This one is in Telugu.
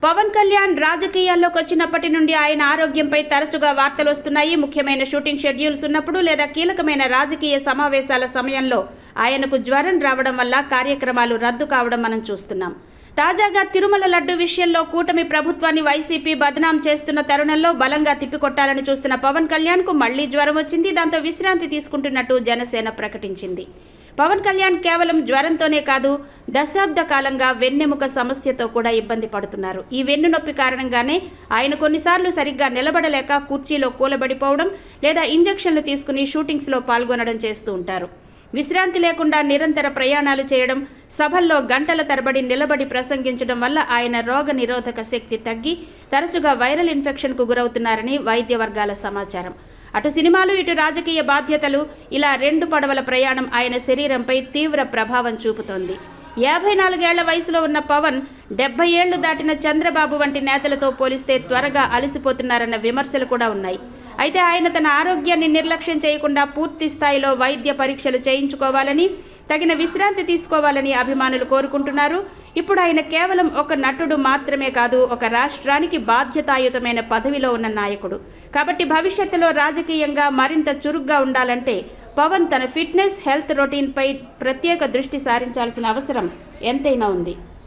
పవన్ కళ్యాణ్ రాజకీయాల్లోకి వచ్చినప్పటి నుండి ఆయన ఆరోగ్యంపై తరచుగా వార్తలు వస్తున్నాయి. ముఖ్యమైన షూటింగ్ షెడ్యూల్స్ ఉన్నప్పుడు లేదా కీలకమైన రాజకీయ సమావేశాల సమయంలో ఆయనకు జ్వరం రావడం వల్ల కార్యక్రమాలు రద్దు కావడం మనం చూస్తున్నాం. తాజాగా తిరుమల లడ్డు విషయంలో కూటమి ప్రభుత్వాన్ని వైసీపీ బదనాం చేస్తున్న తరుణంలో బలంగా తిప్పికొట్టాలని చూస్తున్న పవన్ కళ్యాణ్కు మళ్లీ జ్వరం వచ్చింది. దాంతో విశ్రాంతి తీసుకుంటున్నట్టు జనసేన ప్రకటించింది. పవన్ కళ్యాణ్ కేవలం జ్వరంతోనే కాదు, దశాబ్ద కాలంగా వెన్నెముక సమస్యతో కూడా ఇబ్బంది పడుతున్నారు. ఈ వెన్నునొప్పి కారణంగానే ఆయన కొన్నిసార్లు సరిగ్గా నిలబడలేక కుర్చీలో కూలబడిపోవడం లేదా ఇంజెక్షన్లు తీసుకుని షూటింగ్స్లో పాల్గొనడం చేస్తూ ఉంటారు. విశ్రాంతి లేకుండా నిరంతర ప్రయాణాలు చేయడం, సభల్లో గంటల తరబడి నిలబడి ప్రసంగించడం వల్ల ఆయన రోగ నిరోధక శక్తి తగ్గి తరచుగా వైరల్ ఇన్ఫెక్షన్కు గురవుతున్నారని వైద్య వర్గాల సమాచారం. అటు సినిమాలు, ఇటు రాజకీయ బాధ్యతలు, ఇలా రెండు పడవల ప్రయాణం ఆయన శరీరంపై తీవ్ర ప్రభావం చూపుతోంది. 54 ఏళ్ల వయసులో ఉన్న పవన్ 70 ఏళ్లు దాటిన చంద్రబాబు వంటి నేతలతో పోలిస్తే త్వరగా అలసిపోతున్నారన్న విమర్శలు కూడా ఉన్నాయి. అయితే ఆయన తన ఆరోగ్యాన్ని నిర్లక్ష్యం చేయకుండా పూర్తి స్థాయిలో వైద్య పరీక్షలు చేయించుకోవాలని, తగిన విశ్రాంతి తీసుకోవాలని అభిమానులు కోరుకుంటున్నారు. ఇప్పుడు ఆయన కేవలం ఒక నటుడు మాత్రమే కాదు, ఒక రాష్ట్రానికి బాధ్యతాయుతమైన పదవిలో ఉన్న నాయకుడు. కాబట్టి భవిష్యత్తులో రాజకీయంగా మరింత చురుగ్గా ఉండాలంటే పవన్ తన ఫిట్నెస్, హెల్త్ రొటీన్పై ప్రత్యేక దృష్టి సారించాల్సిన అవసరం ఎంతైనా ఉంది.